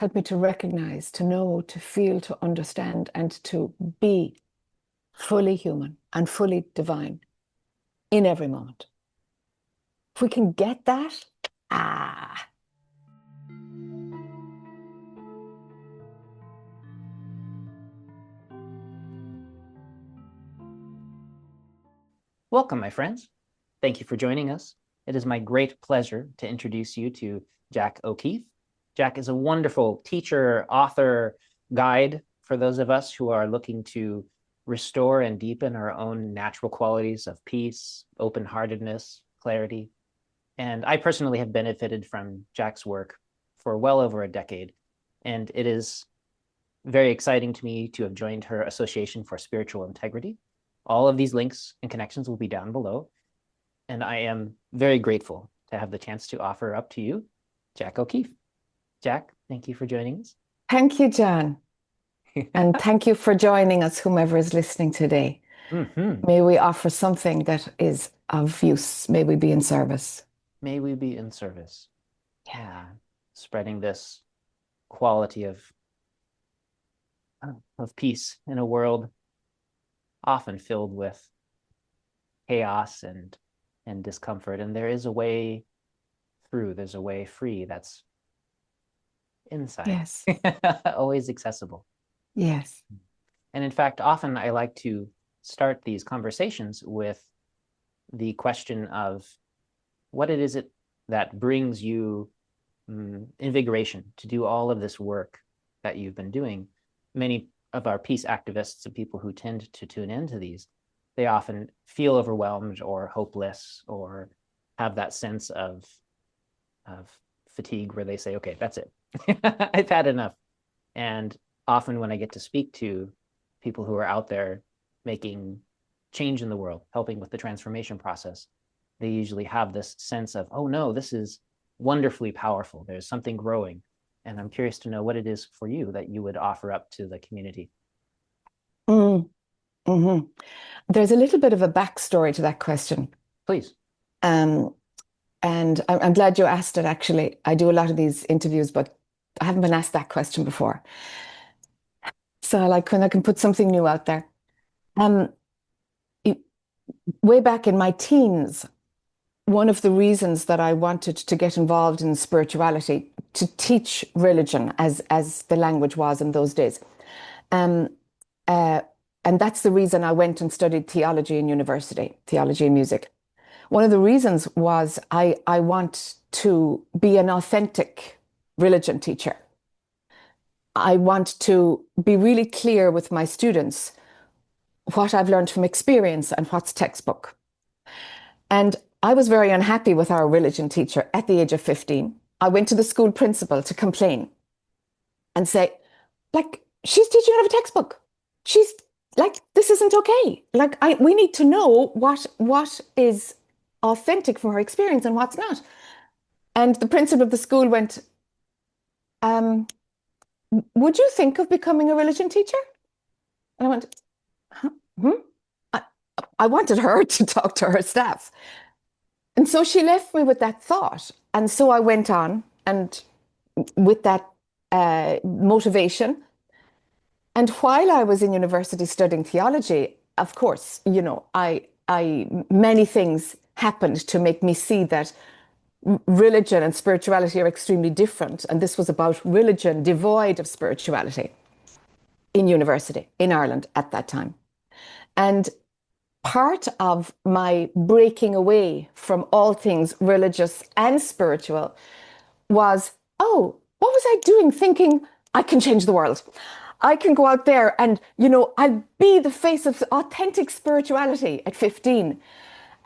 Help me to recognize, to know, to feel, to understand, and to be fully human and fully divine in every moment. If we can get that, ah. Welcome, my friends. Thank you for joining us. It is my great pleasure to introduce you to Jac O'Keeffe. Jac is a wonderful teacher, author, guide for those of us who are looking to restore and deepen our own natural qualities of peace, open-heartedness, clarity. And I personally have benefited from Jac's work for well over a decade. And it is very exciting to me to have joined her Association for Spiritual Integrity. All of these links and connections will be down below. And I am very grateful to have the chance to offer up to you Jac O'Keeffe. Jac, thank you for joining us. Thank you, John. And thank you for joining us, whomever is listening today. May we offer something that is of use. May we be in service. May we be in service. Yeah. Spreading this quality of peace in a world often filled with chaos and discomfort. And there is a way through, there's a way free that's inside. Yes. Always accessible. Yes. And in fact, often I like to start these conversations with the question of what it is that brings you invigoration to do all of this work that you've been doing. Many of our peace activists and people who tend to tune into these, they often feel overwhelmed or hopeless or have that sense of fatigue where they say, okay, that's it. I've had enough. And often when I get to speak to people who are out there making change in the world, helping with the transformation process, they usually have this sense of, oh no, this is wonderfully powerful. There's something growing. And I'm curious to know what it is for you that you would offer up to the community. There's a little bit of a backstory to that question. Please. And I'm glad you asked it, actually. I do a lot of these interviews, but I haven't been asked that question before. So I like when I can put something new out there. Way back in my teens, one of the reasons that I wanted to get involved in spirituality, to teach religion as the language was in those days. And that's the reason I went and studied theology in university, theology and music. One of the reasons was I want to be an authentic religion teacher. I want to be really clear with my students what I've learned from experience and what's textbook. And I was very unhappy with our religion teacher at the age of 15. I went to the school principal to complain and say, like, she's teaching out of a textbook. She's like, this isn't okay. Like, we need to know what is authentic from her experience and what's not. And the principal of the school went, would you think of becoming a religion teacher? And I went, I wanted her to talk to her staff. And so she left me with that thought. And so I went on and with that motivation. And while I was in university studying theology, of course, you know, many things happened to make me see that religion and spirituality are extremely different. And this was about religion devoid of spirituality in university in Ireland at that time. And part of my breaking away from all things religious and spiritual was, oh, what was I doing thinking I can change the world? I can go out there and, you know, I'll be the face of authentic spirituality at 15.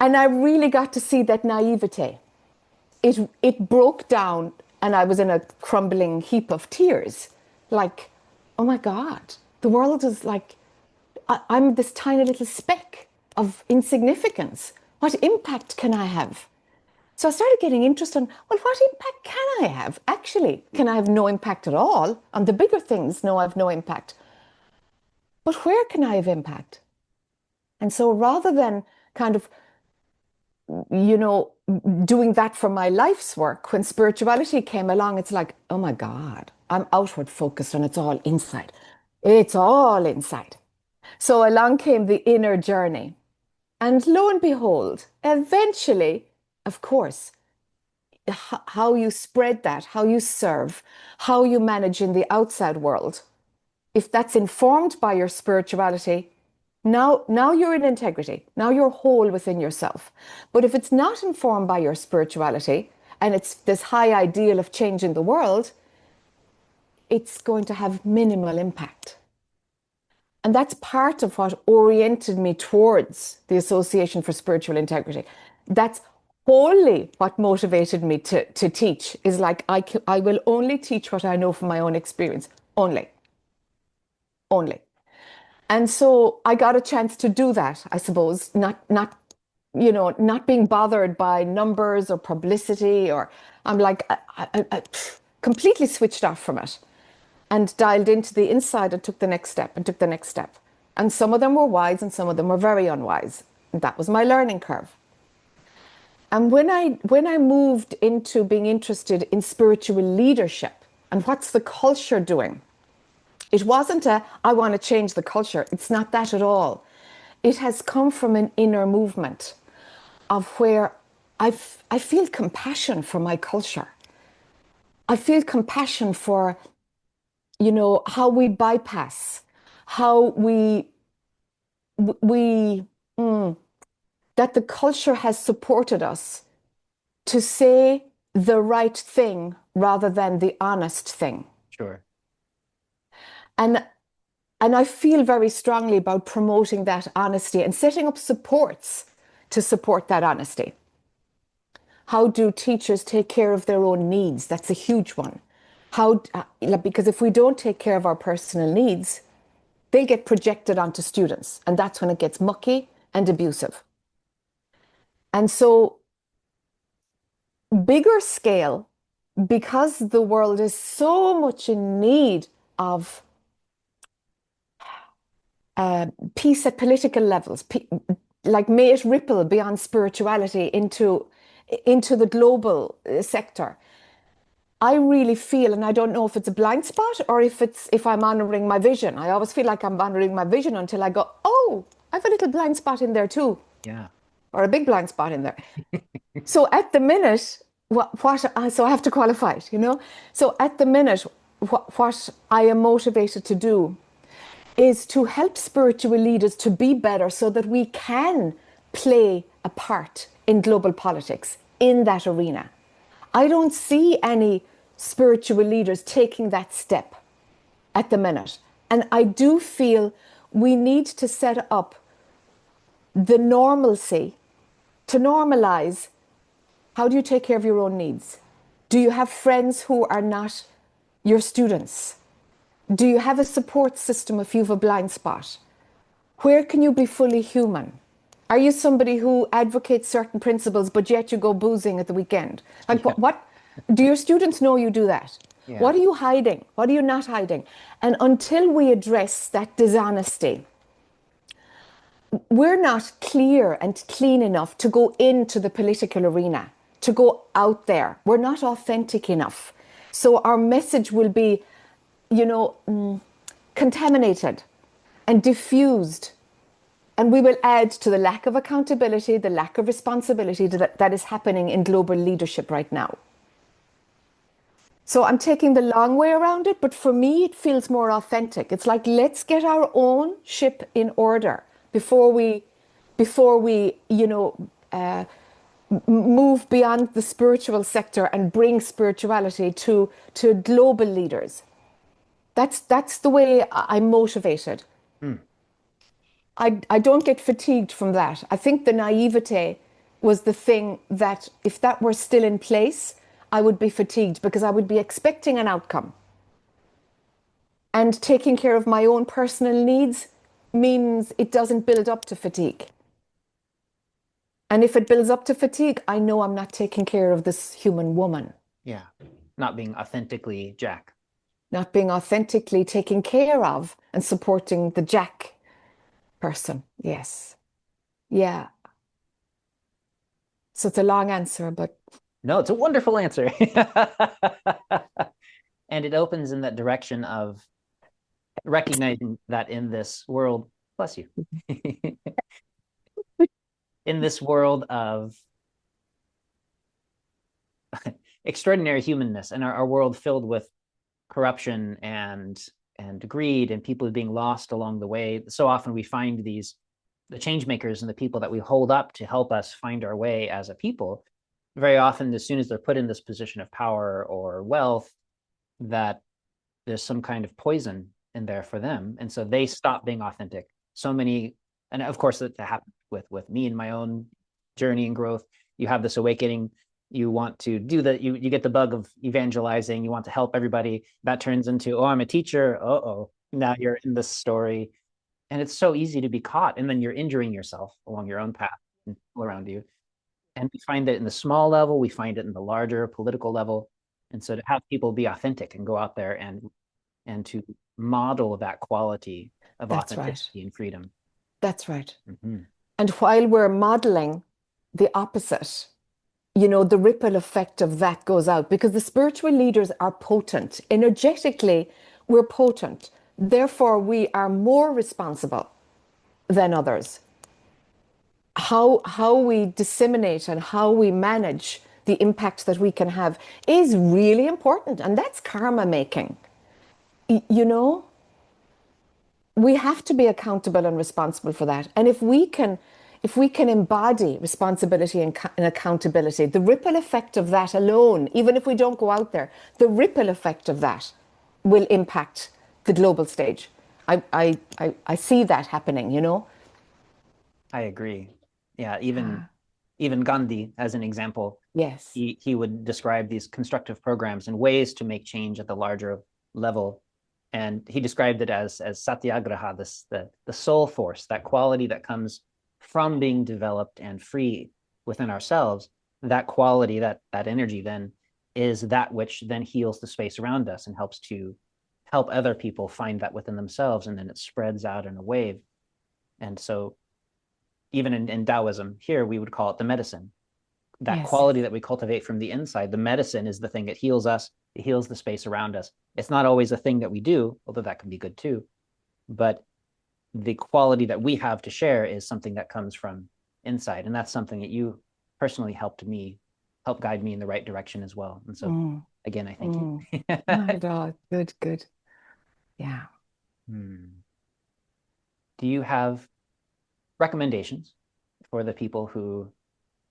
And I really got to see that naivete. It broke down and I was in a crumbling heap of tears. Like, oh my God, the world is like, I'm this tiny little speck of insignificance. What impact can I have? So I started getting interested in, well, what impact can I have? Actually, can I have no impact at all? On the bigger things, no, I have no impact. But where can I have impact? And so rather than kind of, you know, doing that for my life's work, when spirituality came along, it's like, oh my God, I'm outward focused and it's all inside. It's all inside. So along came the inner journey. And lo and behold, eventually, of course, how you spread that, how you serve, how you manage in the outside world, if that's informed by your spirituality, now you're in integrity. Now you're whole within yourself. But if it's not informed by your spirituality and it's this high ideal of changing the world, it's going to have minimal impact. And that's part of what oriented me towards the Association for Spiritual Integrity. That's wholly what motivated me to teach, is like, I will only teach what I know from my own experience. Only. Only. And so I got a chance to do that, I suppose, not being bothered by numbers or publicity, or I'm like, I completely switched off from it and dialed into the inside and took the next step and took the next step. And some of them were wise and some of them were very unwise. And that was my learning curve. And when I moved into being interested in spiritual leadership and what's the culture doing, it wasn't I want to change the culture. It's not that at all. It has come from an inner movement of where I feel compassion for my culture. I feel compassion for, how we bypass, how we that the culture has supported us to say the right thing rather than the honest thing. Sure. And I feel very strongly about promoting that honesty and setting up supports to support that honesty. How do teachers take care of their own needs? That's a huge one. Because if we don't take care of our personal needs, they get projected onto students, and that's when it gets mucky and abusive. And so, bigger scale, because the world is so much in need of peace at political levels, like may it ripple beyond spirituality into the global sector. I really feel, and I don't know if it's a blind spot or if I'm honoring my vision. I always feel like I'm honoring my vision until I go, oh, I have a little blind spot in there too. Yeah. Or a big blind spot in there. So at the minute, so I have to qualify it, So at the minute, what I am motivated to do is to help spiritual leaders to be better so that we can play a part in global politics in that arena. I don't see any spiritual leaders taking that step at the minute. And I do feel we need to set up the normalcy to normalize. How do you take care of your own needs? Do you have friends who are not your students? Do you have a support system if you have a blind spot? Where can you be fully human? Are you somebody who advocates certain principles, but yet you go boozing at the weekend? Like, Yeah. what do your students know you do that? Yeah. What are you hiding? What are you not hiding? And until we address that dishonesty, we're not clear and clean enough to go into the political arena, to go out there. We're not authentic enough. So our message will be, contaminated and diffused. And we will add to the lack of accountability, the lack of responsibility that is happening in global leadership right now. So I'm taking the long way around it, but for me, it feels more authentic. It's like, let's get our own ship in order before we move beyond the spiritual sector and bring spirituality to global leaders. That's the way I'm motivated. I don't get fatigued from that. I think the naivete was the thing that, if that were still in place, I would be fatigued because I would be expecting an outcome. And taking care of my own personal needs means it doesn't build up to fatigue. And if it builds up to fatigue, I know I'm not taking care of this human woman. Yeah. Not being authentically Jac. Not being authentically taken care of and supporting the Jac person. Yes. Yeah. So it's a long answer, but No, it's a wonderful answer. And it opens in that direction of recognizing that in this world, bless you, in this world of extraordinary humanness and our world filled with corruption and greed and people being lost along the way, so often we find the change makers and the people that we hold up to help us find our way as a people. Very often, as soon as they're put in this position of power or wealth, that there's some kind of poison in there for them, and so they stop being authentic. So many, and of course that happened with me in my own journey and growth. You have this awakening, you want to do that, you get the bug of evangelizing, you want to help everybody. That turns into, oh, I'm a teacher. Uh-oh, now you're in this story, and it's so easy to be caught, and then you're injuring yourself along your own path and people around you. And we find it in the small level, we find it in the larger political level. And so to have people be authentic and go out there and to model that quality of That's authenticity right. and freedom. That's right. Mm-hmm. And while we're modeling the opposite, the ripple effect of that goes out because the spiritual leaders are potent. Energetically, we're potent. Therefore, we are more responsible than others. How we disseminate and how we manage the impact that we can have is really important. And that's karma making. You know, we have to be accountable and responsible for that. And if we can embody responsibility and accountability, the ripple effect of that alone, even if we don't go out there, the ripple effect of that will impact the global stage. I see that happening. I agree. Yeah, even Gandhi, as an example, Yes. he would describe these constructive programs and ways to make change at the larger level. And he described it as satyagraha, the soul force, that quality that comes from being developed and free within ourselves. That quality, that energy then is that which then heals the space around us and helps to help other people find that within themselves, and then it spreads out in a wave. And so even in Taoism, here we would call it the medicine. That Yes. quality that we cultivate from the inside, the medicine is the thing that heals us, it heals the space around us. It's not always a thing that we do, although that can be good too. But the quality that we have to share is something that comes from inside. And that's something that you personally help guide me in the right direction as well. And so again, I thank you. Not at all. Good, good. Yeah. Do you have recommendations for the people who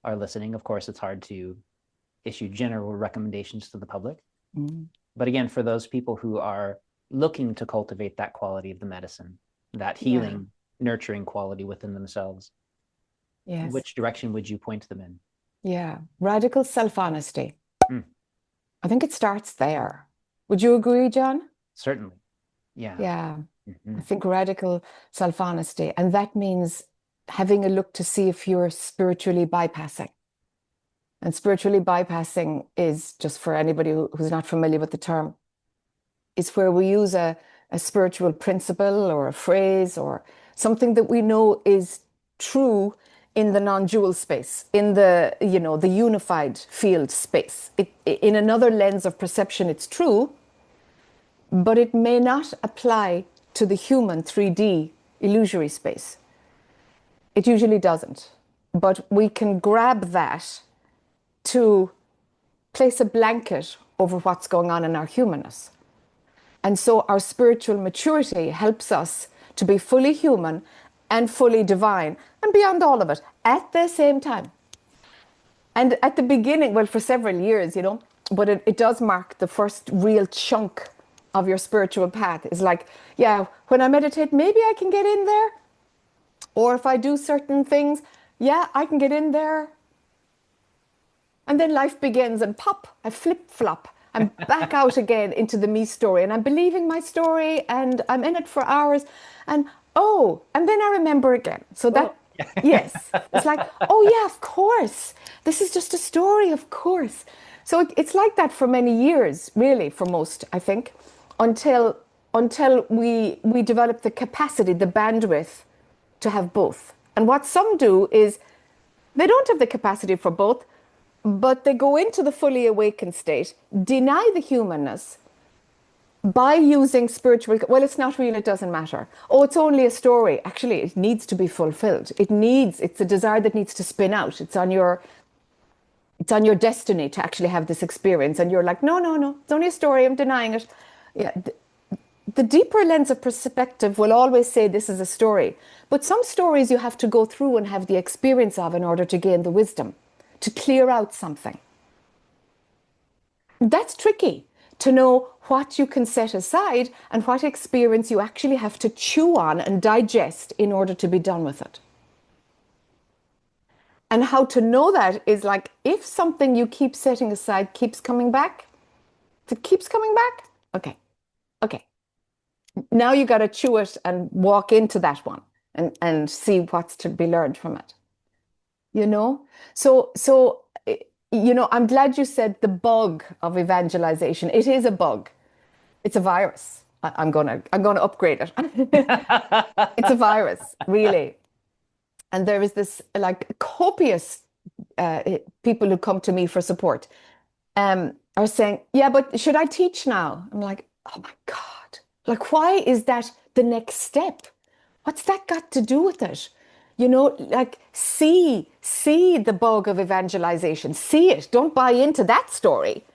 are listening? Of course, it's hard to issue general recommendations to the public. But again, for those people who are looking to cultivate that quality of the medicine, that healing, nurturing quality within themselves, Yes. which direction would you point them in? Yeah. Radical self-honesty. I think it starts there. Would you agree, John? Certainly. Yeah. Yeah. I think radical self-honesty. And that means having a look to see if you're spiritually bypassing. And spiritually bypassing is, just for anybody who's not familiar with the term, is where we use a spiritual principle or a phrase or something that we know is true in the non-dual space, in the unified field space. In another lens of perception, it's true, but it may not apply to the human 3D illusory space. It usually doesn't. But we can grab that to place a blanket over what's going on in our humanness. And so our spiritual maturity helps us to be fully human and fully divine and beyond all of it at the same time. And at the beginning, well, for several years, but it does mark the first real chunk of your spiritual path. Is like, yeah, when I meditate, maybe I can get in there. Or if I do certain things, yeah, I can get in there. And then life begins and pop, I flip-flop. I'm back out again into the me story, and I'm believing my story, and I'm in it for hours. And then I remember again. So that, yes, it's like, oh yeah, of course. This is just a story, of course. So it's like that for many years, really, for most, I think, until we develop the capacity, the bandwidth to have both. And what some do is they don't have the capacity for both, but they go into the fully awakened state, deny the humanness, by using spiritual, well, it's not real, it doesn't matter. Oh, it's only a story. Actually, it needs to be fulfilled. It's a desire that needs to spin out. It's on your destiny to actually have this experience. And you're like, no, no, no, it's only a story. I'm denying it. Yeah. The deeper lens of perspective will always say this is a story. But some stories you have to go through and have the experience of in order to gain the wisdom, to clear out something. That's tricky, to know what you can set aside and what experience you actually have to chew on and digest in order to be done with it. And how to know that is like, if something you keep setting aside keeps coming back, if it keeps coming back, okay. Now you got to chew it and walk into that one and see what's to be learned from it. So I'm glad you said the bug of evangelization. It is a bug. It's a virus. I'm gonna upgrade it. It's a virus, really. And there is this like copious people who come to me for support are saying, yeah, but should I teach now? I'm like, oh my God. Like, why is that the next step? What's that got to do with it? Like see the bug of evangelization. See it. Don't buy into that story.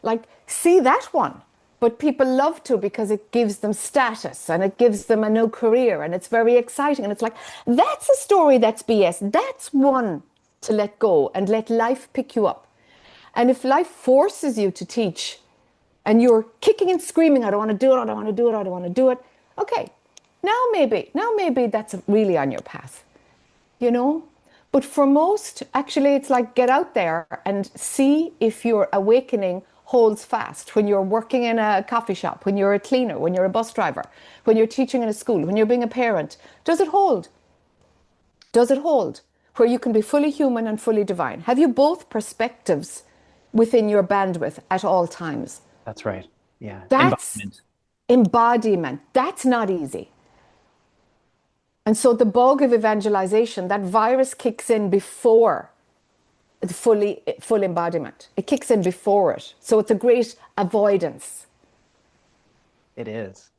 Like, see that one. But people love to because it gives them status and it gives them a new career and it's very exciting. And it's like, that's a story that's BS. That's one to let go and let life pick you up. And if life forces you to teach and you're kicking and screaming, I don't want to do it, I don't want to do it, I don't want to do it. Okay, now maybe that's really on your path, But for most, actually, it's like get out there and see if your awakening holds fast when you're working in a coffee shop, when you're a cleaner, when you're a bus driver, when you're teaching in a school, when you're being a parent. Does it hold? Does it hold where you can be fully human and fully divine? Have you both perspectives within your bandwidth at all times? That's right. Yeah. That's embodiment. That's not easy. And so the bug of evangelization, that virus kicks in before the full embodiment. It kicks in before it. So it's a great avoidance. It is.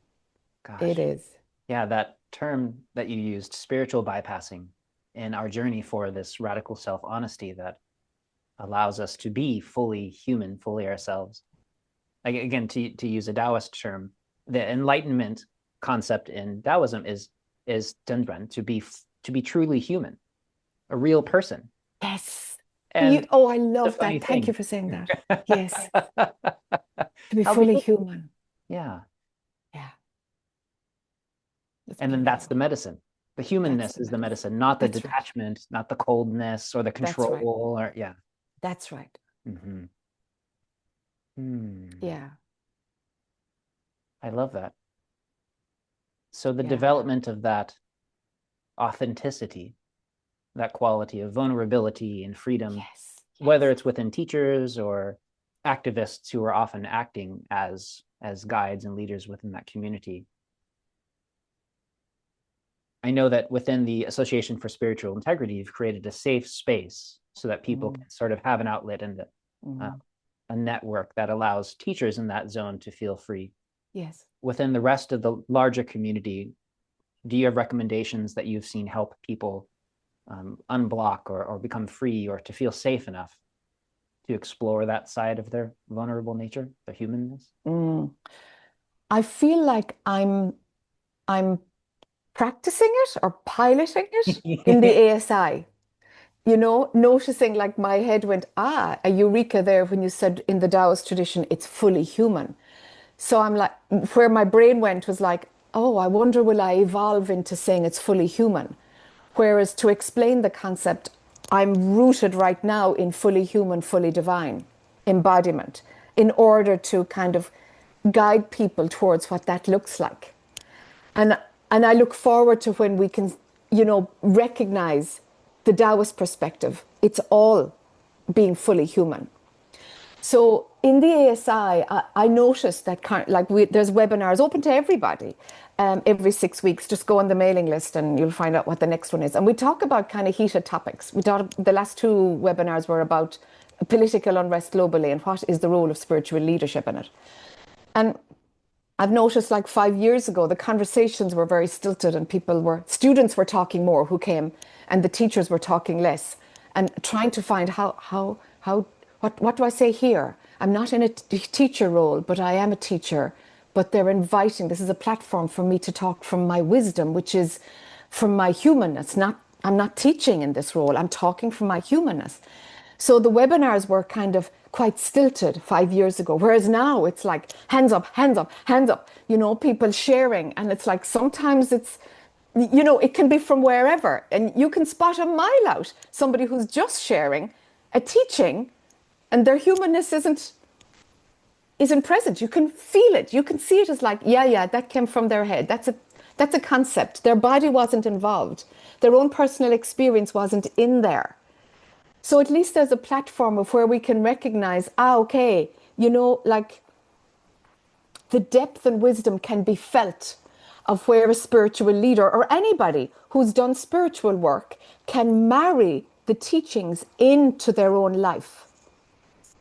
Gosh. It is. Yeah, that term that you used, spiritual bypassing, in our journey for this radical self-honesty that allows us to be fully human, fully ourselves. Like, again, to use a Taoist term, the enlightenment concept in Taoism is Dendren, to be truly human, a real person. Yes. And I love that. Thank you for saying that. Yes. To be fully human. Yeah. Yeah. And then that's the medicine. The humanness is the medicine, not the detachment, not the coldness or the control. Or yeah. That's right. Mm-hmm. Yeah. I love that. So the development of that authenticity, that quality of vulnerability and freedom, whether it's within teachers or activists who are often acting as guides and leaders within that community. I know that within the Association for Spiritual Integrity, you've created a safe space so that people can sort of have an outlet and a network that allows teachers in that zone to feel free. Yes. Within the rest of the larger community, do you have recommendations that you've seen help people unblock or become free or to feel safe enough to explore that side of their vulnerable nature, their humanness? I feel like I'm practicing it or piloting it in the ASI. Noticing like my head went, a eureka there when you said in the Taoist tradition, it's fully human. So I'm like, where my brain went was like, oh, I wonder will I evolve into saying it's fully human? Whereas to explain the concept, I'm rooted right now in fully human, fully divine embodiment in order to kind of guide people towards what that looks like. And I look forward to when we can, recognize the Taoist perspective. It's all being fully human. So in the ASI, I noticed that there's webinars open to everybody every 6 weeks. Just go on the mailing list and you'll find out what the next one is. And we talk about kind of heated topics. The last two webinars were about political unrest globally and what is the role of spiritual leadership in it. And I've noticed like 5 years ago, the conversations were very stilted and students were talking more who came and the teachers were talking less and trying to find what do I say here? I'm not in a teacher role, but I am a teacher. But they're inviting, this is a platform for me to talk from my wisdom, which is from my humanness. I'm not teaching in this role, I'm talking from my humanness. So the webinars were kind of quite stilted 5 years ago, whereas now it's like hands up, hands up, hands up, people sharing. And it's like sometimes it's, it can be from wherever. And you can spot a mile out somebody who's just sharing a teaching and their humanness isn't present. You can feel it. You can see it as like, yeah, that came from their head. That's a concept. Their body wasn't involved. Their own personal experience wasn't in there. So at least there's a platform of where we can recognize, okay, like the depth and wisdom can be felt of where a spiritual leader or anybody who's done spiritual work can marry the teachings into their own life.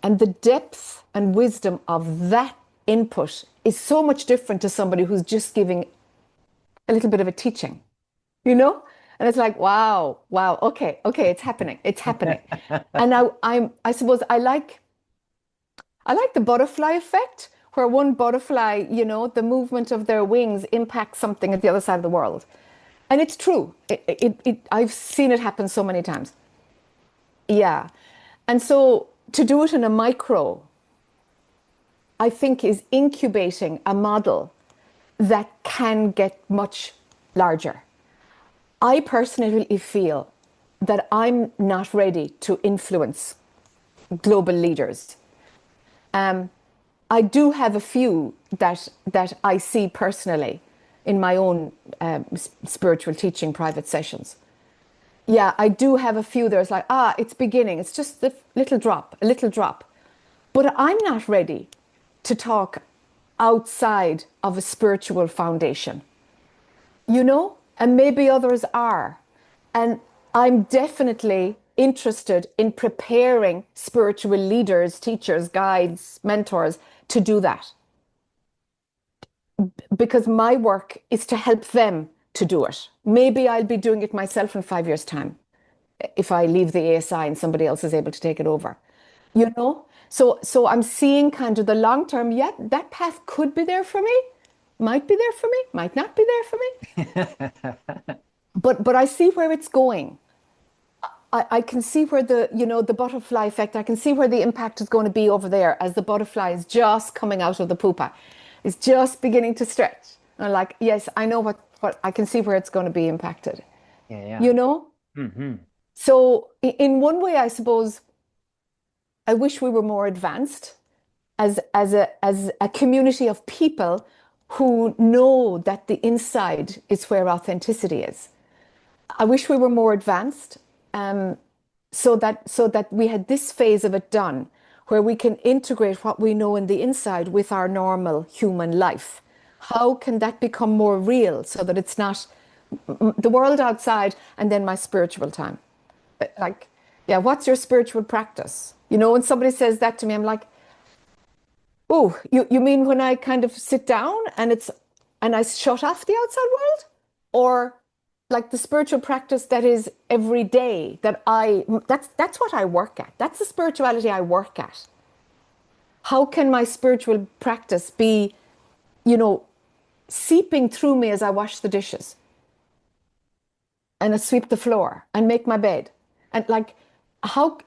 And the depth and wisdom of that input is so much different to somebody who's just giving a little bit of a teaching, And it's like, wow, okay, it's happening. And I suppose I like the butterfly effect, where one butterfly, the movement of their wings impacts something at the other side of the world. And it's true. I've seen it happen so many times. Yeah. And so to do it in a micro, I think is incubating a model that can get much larger. I personally feel that I'm not ready to influence global leaders. I do have a few that I see personally in my own spiritual teaching private sessions. Yeah, I do have a few. There's like, it's beginning. It's just a little drop. But I'm not ready to talk outside of a spiritual foundation, and maybe others are. And I'm definitely interested in preparing spiritual leaders, teachers, guides, mentors to do that. Because my work is to help them to do it. Maybe I'll be doing it myself in 5 years' time if I leave the ASI and somebody else is able to take it over. So I'm seeing kind of the long term, that path could be there for me, might be there for me, might not be there for me. But I see where it's going. I can see where the butterfly effect, I can see where the impact is going to be over there as the butterfly is just coming out of the pupa. It's just beginning to stretch. And I'm like, yes, I know what I can see where it's going to be impacted. Yeah. Mm-hmm. So in one way, I suppose, I wish we were more advanced as a community of people who know that the inside is where authenticity is. I wish we were more advanced, so that we had this phase of it done, where we can integrate what we know in the inside with our normal human life. How can that become more real so that it's not the world outside and then my spiritual time? Like, yeah, what's your spiritual practice? When somebody says that to me, I'm like, oh, you mean when I kind of sit down and I shut off the outside world? Or like the spiritual practice that is every day, that's what I work at. That's the spirituality I work at. How can my spiritual practice be, seeping through me as I wash the dishes and I sweep the floor and make my bed? And like, how,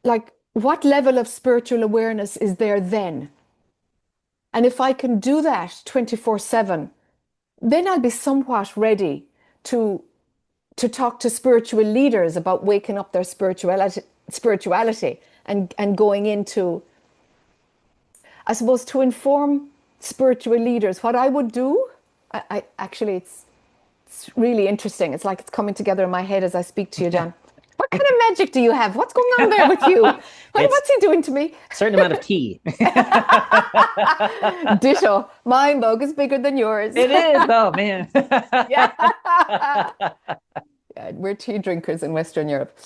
like, what level of spiritual awareness is there then? And if I can do that 24/7, then I'll be somewhat ready to talk to spiritual leaders about waking up their spirituality and going into, I suppose, to inform spiritual leaders. What I would do, I actually, it's really interesting. It's like it's coming together in my head as I speak to you, John. What kind of magic do you have? What's going on there with you? What's he doing to me? A certain amount of tea. Ditto. My mug is bigger than yours. It is. Oh, man. Yeah. Yeah, we're tea drinkers in Western Europe.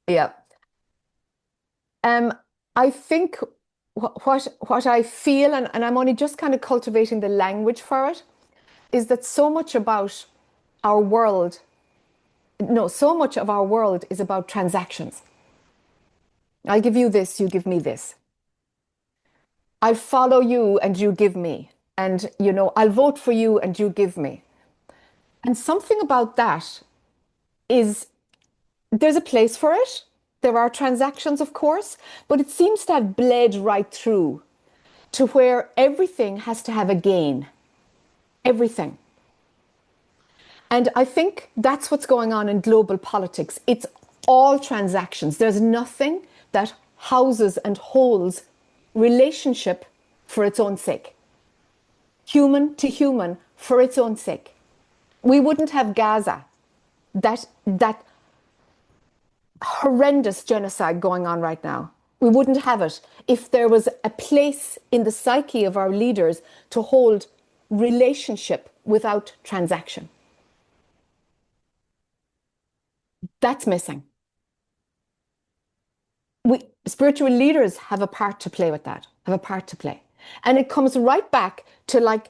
Yeah. I think what I feel, and I'm only just kind of cultivating the language for it, is that so much about our world, no, so much of our world is about transactions. I'll give you this, you give me this. I'll follow you and you give me. And, I'll vote for you and you give me. And something about that is there's a place for it. There are transactions, of course, but it seems to have bled right through to where everything has to have a gain. Everything. And I think that's what's going on in global politics. It's all transactions. There's nothing that houses and holds relationship for its own sake. Human to human for its own sake. We wouldn't have Gaza, that horrendous genocide going on right now. We wouldn't have it if there was a place in the psyche of our leaders to hold relationship without transaction. That's missing. Spiritual leaders have a part to play with that, have a part to play. And it comes right back to like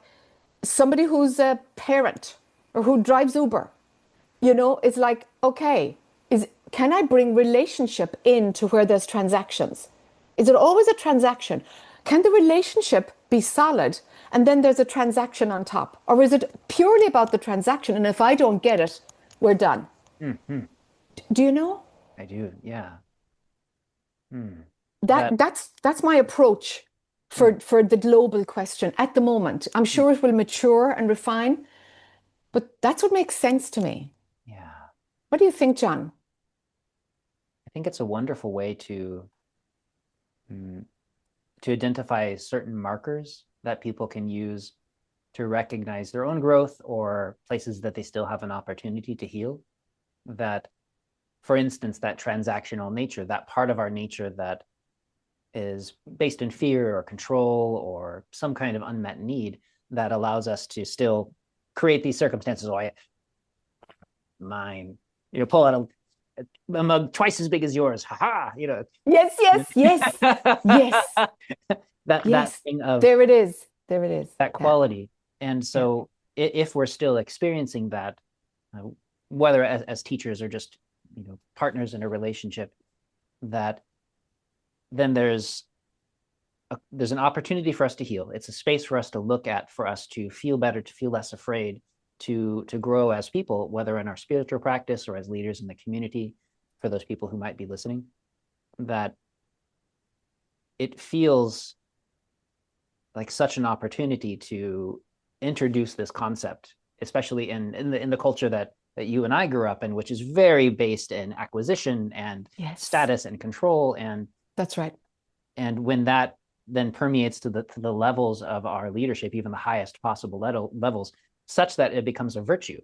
somebody who's a parent or who drives Uber. It's like, okay, can I bring relationship into where there's transactions? Is it always a transaction? Can the relationship be solid and then there's a transaction on top? Or is it purely about the transaction? And if I don't get it, we're done. Mm-hmm. Do you know? I do, yeah. That's my approach for the global question at the moment. I'm sure it will mature and refine, but that's what makes sense to me. Yeah. What do you think, John? I think it's a wonderful way to identify certain markers that people can use to recognize their own growth or places that they still have an opportunity to heal. That, for instance, that transactional nature, that part of our nature that is based in fear or control or some kind of unmet need that allows us to still create these circumstances. Mine, pull out a mug twice as big as yours. Ha. Yes, yes, yes, yes. That thing of there it is. That quality. And so if we're still experiencing that, whether as teachers or just partners in a relationship, that then there's an opportunity for us to heal. It's a space for us to look at, for us to feel better, to feel less afraid, to grow as people, whether in our spiritual practice or as leaders in the community, for those people who might be listening, that it feels like such an opportunity to introduce this concept, especially in the culture that you and I grew up in, which is very based in acquisition and status and control. And that's right. And when that then permeates to the levels of our leadership, even the highest possible levels, such that it becomes a virtue.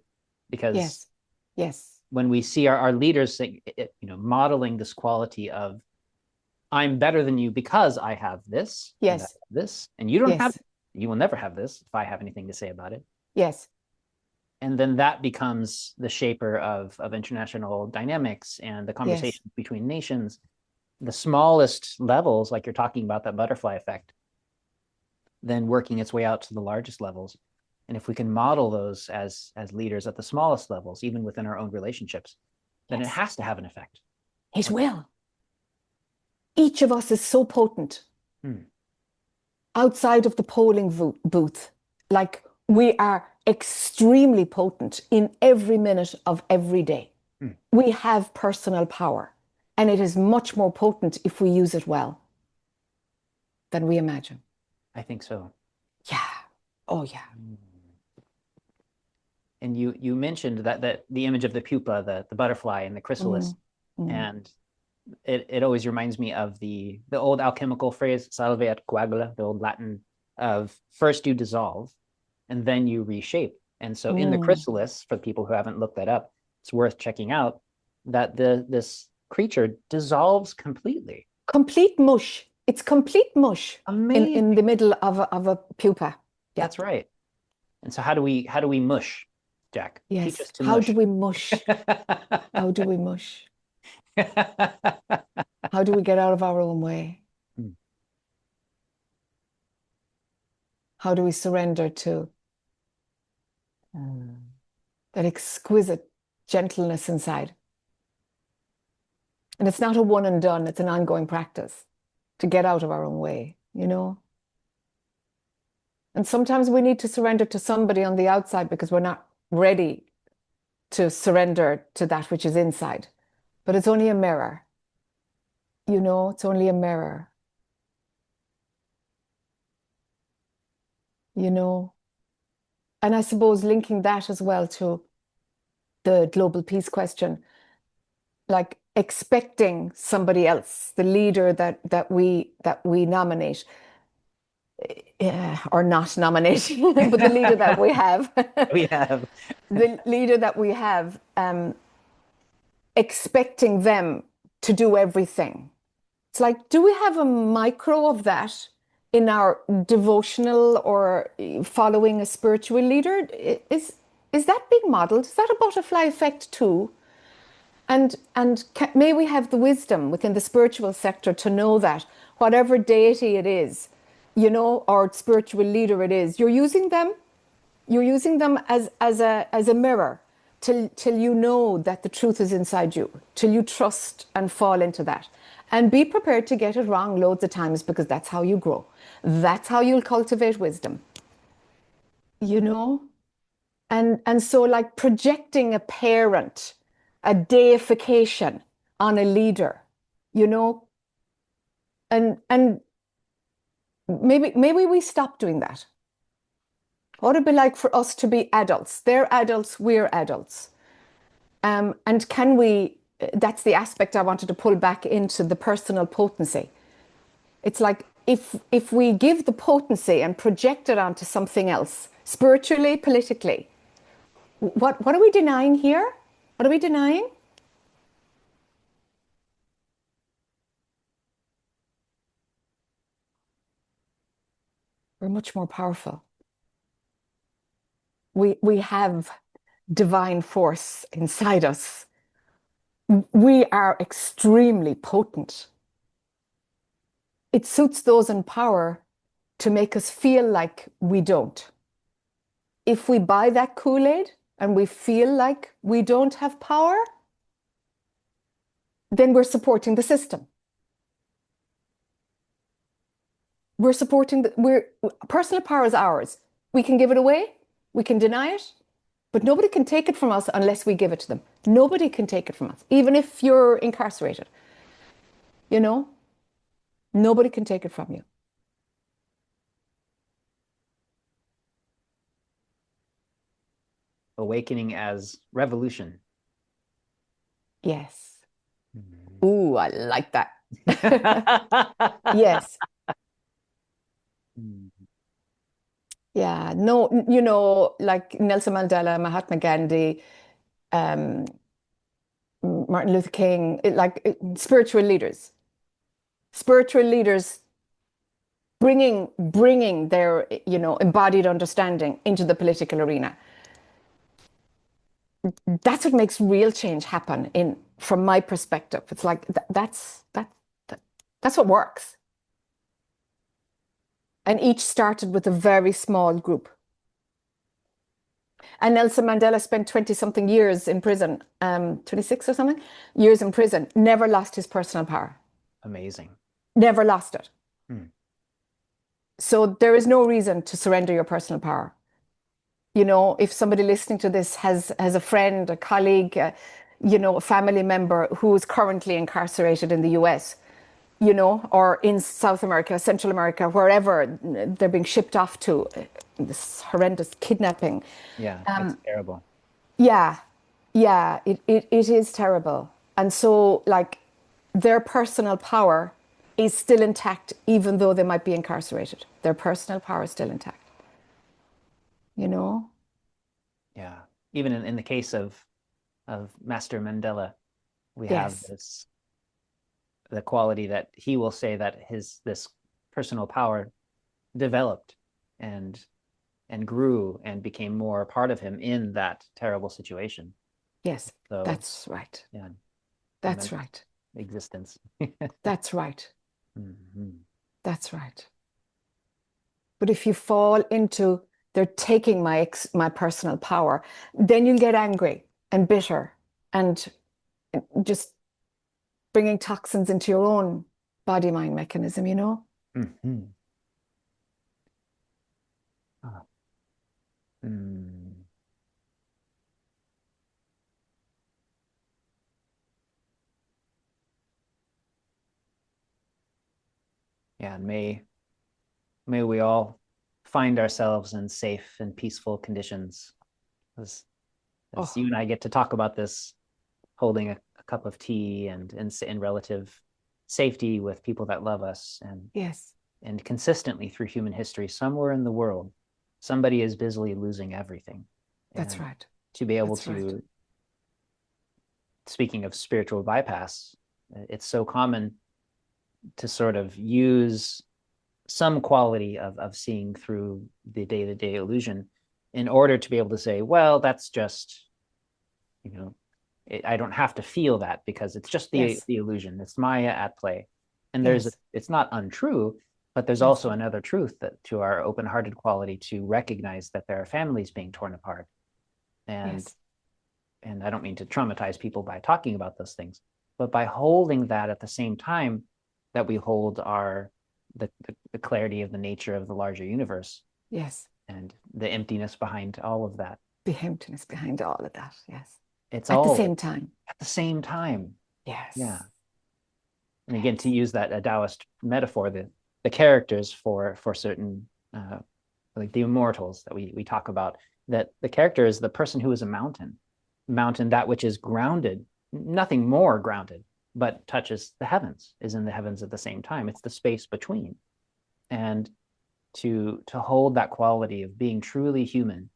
Because when we see our leaders modeling this quality of, I'm better than you because I have this, and you don't have, you will never have this if I have anything to say about it. Yes. And then that becomes the shaper of international dynamics and the conversations between nations. The smallest levels, like you're talking about, that butterfly effect, then working its way out to the largest levels. And if we can model those as leaders at the smallest levels, even within our own relationships, then it has to have an effect. It will. Each of us is so potent. Outside of the polling booth, like we are extremely potent in every minute of every day. We have personal power, and it is much more potent if we use it well than we imagine. I think so. Yeah. Oh, yeah. And you mentioned that the image of the pupa, the butterfly and the chrysalis, and it always reminds me of the old alchemical phrase, salve et coagula, the old Latin of first you dissolve and then you reshape. And so in the chrysalis, for people who haven't looked that up, it's worth checking out that this creature dissolves completely. Complete mush. It's complete mush. Amazing. In the middle of a pupa. Yeah. That's right. And so how do we mush, Jac? Yes. Teach us to How mush. do we mush? How do we mush? How do we get out of our own way? How do we surrender to that exquisite gentleness inside? And it's not a one and done, it's an ongoing practice to get out of our own way, you know? And sometimes we need to surrender to somebody on the outside because we're not ready to surrender to that which is inside. But it's only a mirror, you know, it's only a mirror, you know? And I suppose linking that as well to the global peace question, like expecting somebody else, the leader that we nominate, or not nominate, but the leader that we have, We have. the leader that we have, expecting them to do everything. It's like, do we have a micro of that in our devotional or following a spiritual leader? Is that being modeled? Is that a butterfly effect too? And may we have the wisdom within the spiritual sector to know that whatever deity it is, you know, or spiritual leader it is, you're using them as a mirror till you know that the truth is inside you, till you trust and fall into that. And be prepared to get it wrong loads of times, because that's how you grow. That's how you'll cultivate wisdom, you know? And so, like, projecting a parent, a deification on a leader, you know, and maybe we stop doing that. What would it be like for us to be adults? They're adults, we're adults. And can we, that's the aspect I wanted to pull back into the personal potency. It's like, if we give the potency and project it onto something else, spiritually, politically, what are we denying here? What are we denying? We're much more powerful. We have divine force inside us. We are extremely potent. It suits those in power to make us feel like we don't. If we buy that Kool-Aid and we feel like we don't have power, then we're supporting the system. We're supporting personal power is ours. We can give it away, we can deny it, but nobody can take it from us unless we give it to them. Nobody can take it from us, even if you're incarcerated. You know, nobody can take it from you. Awakening as revolution. Yes. Mm-hmm. Ooh, I like that. Yes. Mm-hmm. Yeah. No, you know, like Nelson Mandela, Mahatma Gandhi, Martin Luther King, spiritual leaders bringing their, you know, embodied understanding into the political arena. That's what makes real change happen from my perspective. It's like that's what works. And each started with a very small group. And Nelson Mandela spent 20 something years in prison, 26 or something years in prison, never lost his personal power. Amazing. Never lost it. Hmm. So there is no reason to surrender your personal power. You know, if somebody listening to this has a friend, a colleague, you know, a family member who is currently incarcerated in the US, you know, or in South America, Central America, wherever they're being shipped off to, this horrendous kidnapping. Yeah, it's terrible. Yeah, yeah, it is terrible. And so, like, their personal power is still intact, even though they might be incarcerated. Their personal power is still intact. You know? Yeah. Even in the case of Master Mandela, we have Yes. the quality that he will say that this personal power developed and grew and became more a part of him in that terrible situation. Yes, So that's right. yeah, That's right. existence. That's right. Mm-hmm. That's right. But if you fall into they're taking my personal power, then you'll get angry and bitter and just bringing toxins into your own body mind mechanism, you know? Mm-hmm. Ah. Mm. Yeah, and may we all find ourselves in safe and peaceful conditions. As you Oh, and I get to talk about this, holding a cup of tea and in relative safety with people that love us, yes, and consistently through human history, somewhere in the world, somebody is busily losing everything. that's And right. to be able That's right. to, speaking of spiritual bypass, it's so common to sort of use some quality of seeing through the day-to-day illusion in order to be able to say, well, that's just, you know, I don't have to feel that because it's just the Yes, illusion. It's Maya at play. And yes, it's not untrue, but there's yes, also another truth that to our open-hearted quality to recognize that there are families being torn apart. And yes, and I don't mean to traumatize people by talking about those things, but by holding that at the same time that we hold the clarity of the nature of the larger universe yes. and the emptiness behind all of that. The emptiness behind all of that. Yes. It's At the all same time. at the same time. Yeah. Yes, And again, to yes, use that a Taoist metaphor, the characters for certain like the immortals that we talk about, that the character is the person who is a mountain that which is grounded, nothing more grounded, but touches the heavens, is in the heavens at the same time. It's the space between. And to hold that quality of being truly human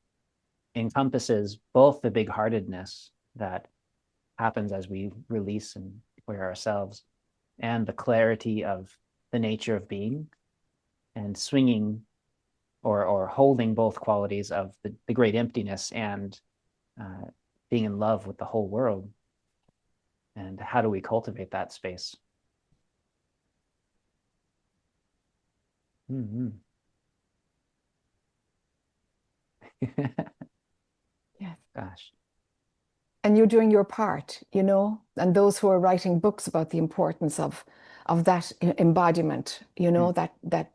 encompasses both the big-heartedness that happens as we release and clear ourselves, and the clarity of the nature of being, and swinging or holding both qualities of the great emptiness and uh, being in love with the whole world. And how do we cultivate that space? Mm-hmm. yes. Gosh. And you're doing your part, you know, and those who are writing books about the importance of that embodiment, you Mm, know, that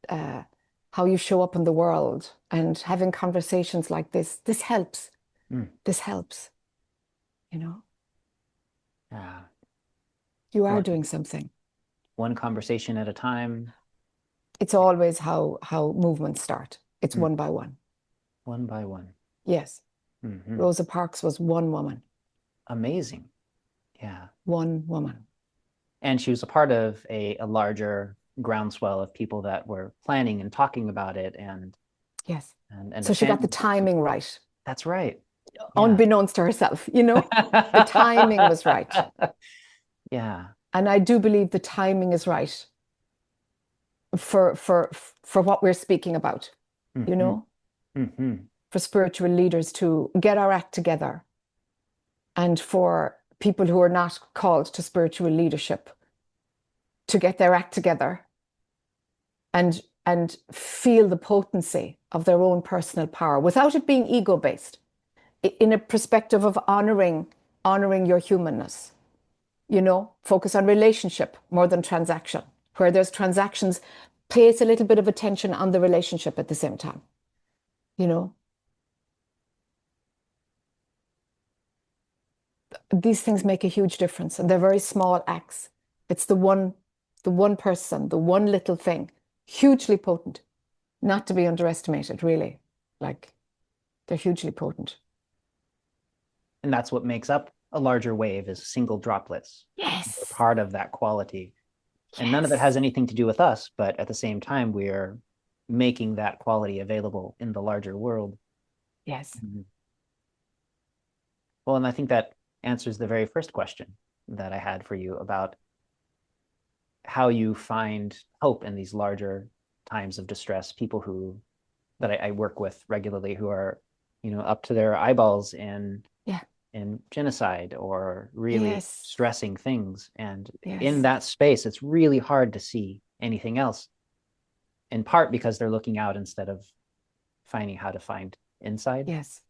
uh, how you show up in the world and having conversations like this helps. mm. This helps, you know. Yeah. You are One, doing something. one conversation at a time. It's always how movements start. It's Mm. one by one. One by one. Yes. Mm-hmm. Rosa Parks was one woman, Amazing. Yeah. one woman. And she was a part of a larger groundswell of people that were planning and talking about it, Yes. and a So she got the family. timing right, That's right. Yeah. unbeknownst to herself, you know, the timing was right. Yeah. And I do believe the timing is right for for for what we're speaking about, you Mm-hmm. know, Mm-hmm. for spiritual leaders to get our act together and for people who are not called to spiritual leadership to get their act together and feel the potency of their own personal power without it being ego based in a perspective of honoring your humanness, you know, focus on relationship more than transaction. Where there's transactions, place a little bit of attention on the relationship at the same time, you know. These things make a huge difference and they're very small acts. It's the one person, the one little thing, hugely potent, not to be underestimated, really. Like they're hugely potent. And that's what makes up a larger wave, is single droplets. We're Yes. part of that quality. And none of it Yes. has anything to do with us, but at the same time, we are making that quality available in the larger world. Yes. Mhm. Well, and I think that answers the very first question that I had for you about how you find hope in these larger times of distress. People who that I work with regularly who are, up to their eyeballs Yeah. in genocide or really Yes. stressing things. And in Yes. that space, it's really hard to see anything else. in part because they're looking out instead of finding how to find inside. Yes.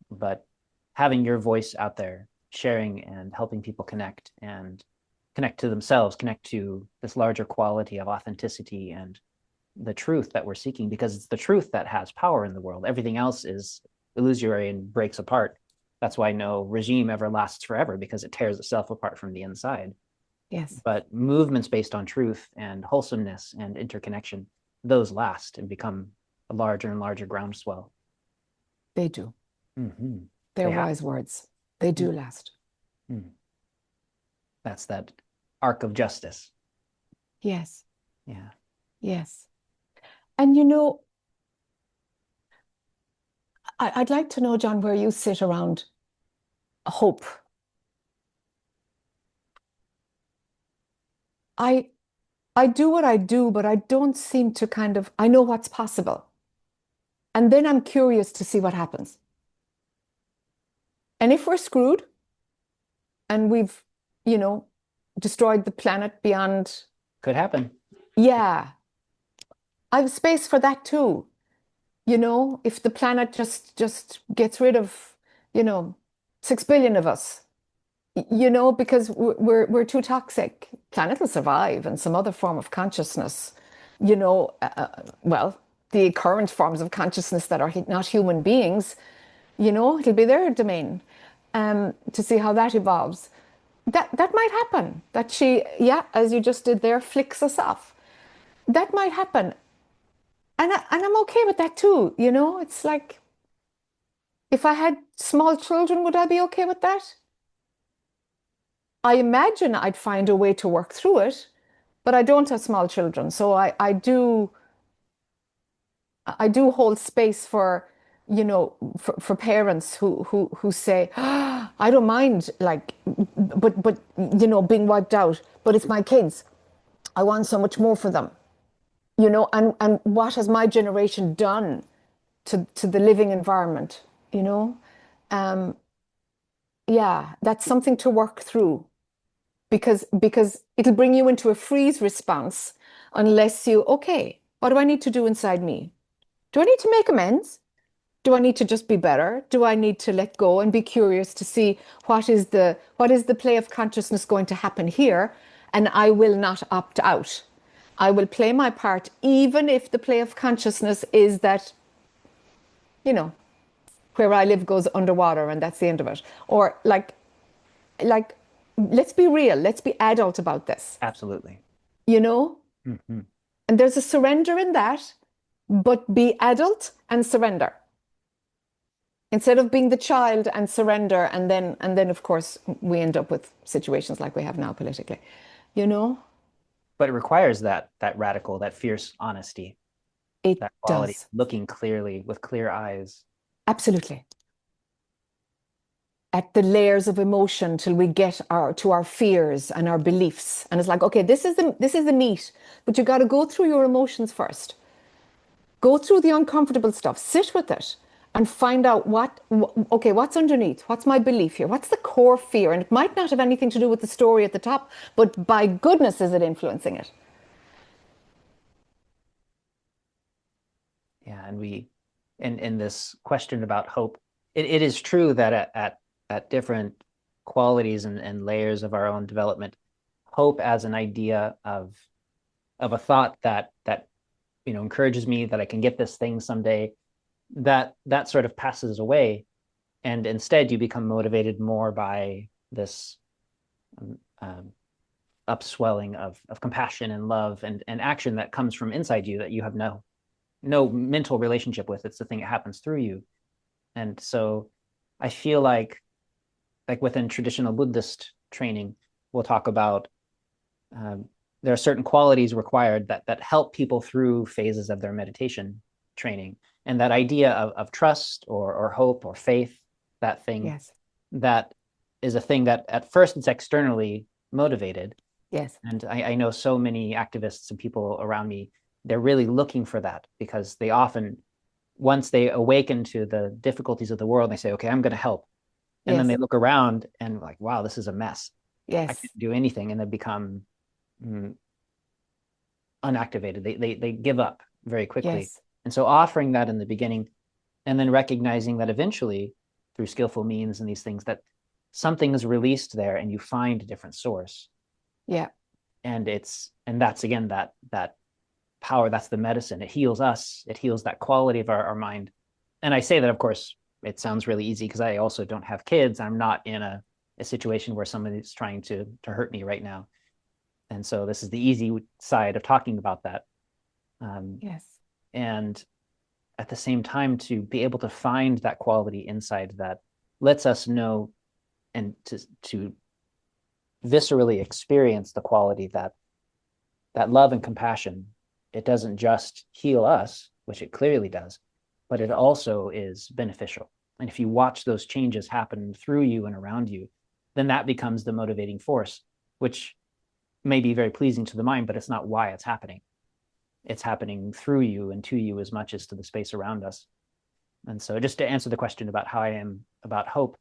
But having your voice out there, sharing and helping people connect and connect to themselves, connect to this larger quality of authenticity and the truth that we're seeking, because it's the truth that has power in the world. Everything else is illusory and breaks apart. That's why no regime ever lasts forever, because it tears itself apart from the inside. Yes. But movements based on truth and wholesomeness and interconnection, those last and become a larger and larger groundswell. They do. Mm-hmm. They're They wise words. They do last. Mm-hmm. That's that arc of justice. Yes. Yeah. Yes. And I'd like to know, John, where you sit around hope. I I do what I do, but I don't seem to I know what's possible. And then I'm curious to see what happens. And if we're screwed and we've, you know, destroyed the planet beyond, Could happen. yeah, I have space for that too. If the planet just gets rid of, you know, 6 billion of us, because we're too toxic. Planet will survive and some other form of consciousness, well, the current forms of consciousness that are not human beings, it'll be their domain, to see how that evolves. That might happen. That she, yeah, as you just did there, flicks us off. That might happen, and I'm okay with that too. It's like if I had small children, would I be okay with that? I imagine I'd find a way to work through it, but I don't have small children, so I do hold space for for parents who say, "Ah, I don't mind, like, but being wiped out, but it's my kids. I want so much more for them, and what has my generation done to the living environment, you know? Um, yeah, that's something to work through because it'll bring you into a freeze response unless okay, what do I need to do inside me? Do I need to make amends? Do I need to just be better? Do I need to let go and be curious to see what is the play of consciousness going to happen here? And I will not opt out. I will play my part, even if the play of consciousness is that, you know, where I live goes underwater and that's the end of it. Or like, let's be real, let's be adult about this, Absolutely. you know? Mm-hmm. And there's a surrender in that, but be adult and surrender. Instead of being the child and surrender, and then of course we end up with situations like we have now politically, you know? But it requires that radical, that fierce honesty, It that quality, does. looking clearly with clear eyes. Absolutely. At the layers of emotion till we get to our fears and our beliefs. And it's like, okay, this is the meat, but you got to go through your emotions first. Go through the uncomfortable stuff, sit with it, and find out okay, what's underneath? What's my belief here? What's the core fear? And it might not have anything to do with the story at the top, but by goodness, is it influencing it? Yeah, and in this question about hope, it is true that at different qualities and layers of our own development, hope as an idea of a thought that encourages me that I can get this thing someday, that sort of passes away, and instead you become motivated more by this um, um, upswelling of compassion and love and action that comes from inside you that you have no mental relationship with. It's the thing that happens through you. And so I feel like within traditional Buddhist training, we'll talk about um, there are certain qualities required that help people through phases of their meditation training. And that idea of trust or hope or faith, that thing, Yes, that is a thing that at first it's externally motivated. yes, And I know so many activists and people around me, they're really looking for that because they often, once they awaken to the difficulties of the world, they say, okay, I'm going to help. And then they yes, look around and like, wow, this is a mess. I yes, can't do anything. And they become mm, unactivated. They give up very quickly. Yes. And so offering that in the beginning, and then recognizing that eventually through skillful means and these things, that something is released there and you find a different source. Yeah. And that's again, that power, that's the medicine. It heals us. It heals that quality of our mind. And I say that, of course, it sounds really easy because I also don't have kids. I'm not in a situation where somebody's trying to hurt me right now. And so this is the easy side of talking about that. Yes. And at the same time, to be able to find that quality inside that lets us know and to viscerally experience the quality that love and compassion, it doesn't just heal us, which it clearly does, but it also is beneficial. And if you watch those changes happen through you and around you, then that becomes the motivating force, which may be very pleasing to the mind, but it's not why it's happening. It's happening through you and to you as much as to the space around us. And so just to answer the question about how I am about hope,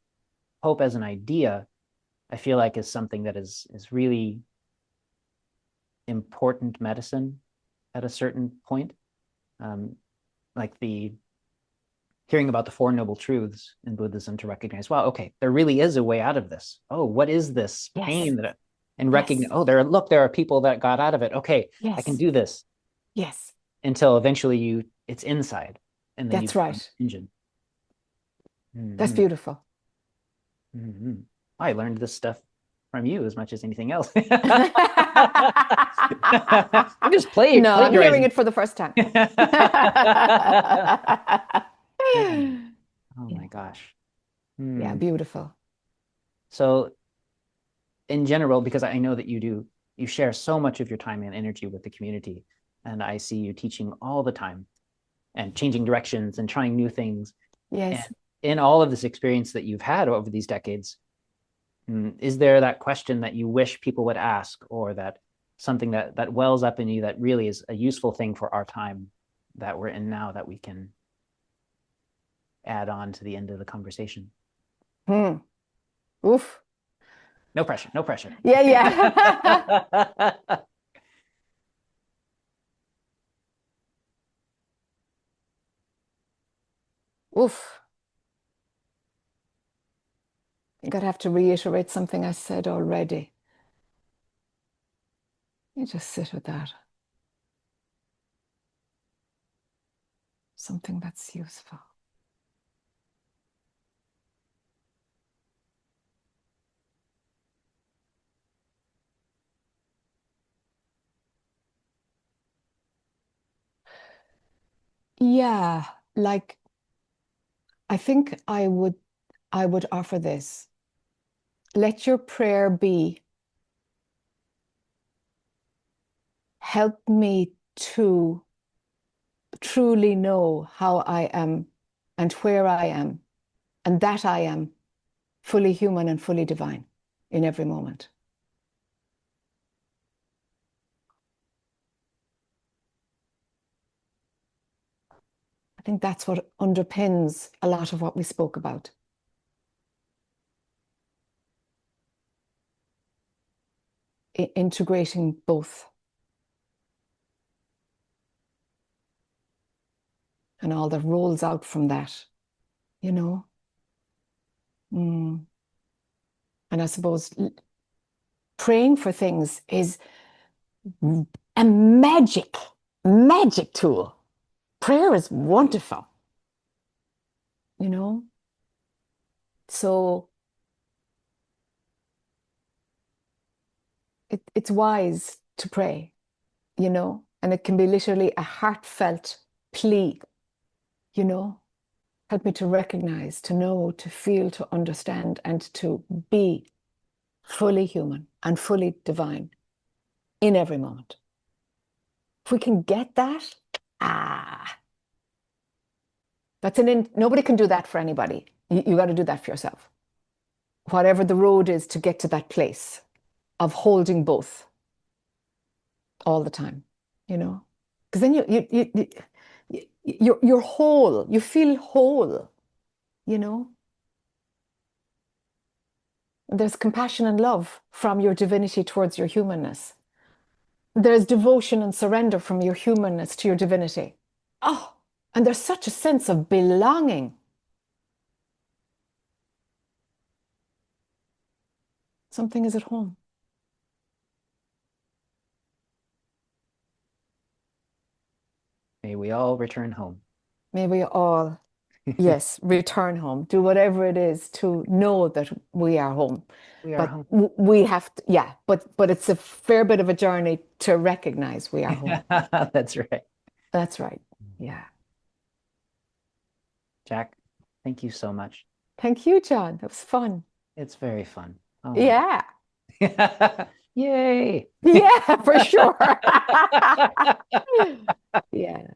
hope as an idea, I feel like is something that is really important medicine at a certain point. Like the hearing about the Four Noble Truths in Buddhism to recognize, wow, okay, there really is a way out of this. Oh, what is this pain that, and recognize, Yes. oh, there are people that got out of it. Okay, I can Yes. do this. Yes. Until eventually it's inside, and then you That's become right. an engine. That's Mm-hmm. beautiful. Mm-hmm. I learned this stuff from you as much as anything else. I'm just No, I'm hearing plagiarizing. it for the first time. Oh Yeah. my gosh. Yeah, Hmm. beautiful. So in general, because I know that you share so much of your time and energy with the community, and I see you teaching all the time and changing directions and trying new things. And Yes. in all of this experience that you've had over these decades, is there that question that you wish people would ask, or that something that wells up in you that really is a useful thing for our time that we're in now that we can add on to the end of the conversation? Hmm. Oof. No pressure, no pressure. Yeah, yeah. Oof. I think I'd have to reiterate something I said already. You just sit with that. Something that's useful. Yeah, like I think I would offer this. Let your prayer be, help me to truly know how I am and where I am, and that I am fully human and fully divine in every moment. I think that's what underpins a lot of what we spoke about. Integrating both and all that rolls out from that, you know? Mm. And I suppose praying for things is a magic tool. Prayer is wonderful, you know? So it's wise to pray, you know? And it can be literally a heartfelt plea, you know? Help me to recognize, to know, to feel, to understand, and to be fully human and fully divine in every moment. If we can get that, that's nobody can do that for anybody. You got to do that for yourself. Whatever the road is to get to that place of holding both all the time, you know? Because then you're whole. You feel whole, you know? There's compassion and love from your divinity towards your humanness. there's devotion and surrender from your humanness to your divinity. Oh, and there's such a sense of belonging. Something is at home. May we all return home. May we all, yes, return home. Do whatever it is to know that we are home. We are But home. we have to, yeah, but it's a fair bit of a journey to recognize we are home. That's right. That's right. Yeah. Jac, thank you so much. Thank you, John. That was fun. It's very fun. Oh my Yeah. God. Yay. Yeah, for sure. Yeah.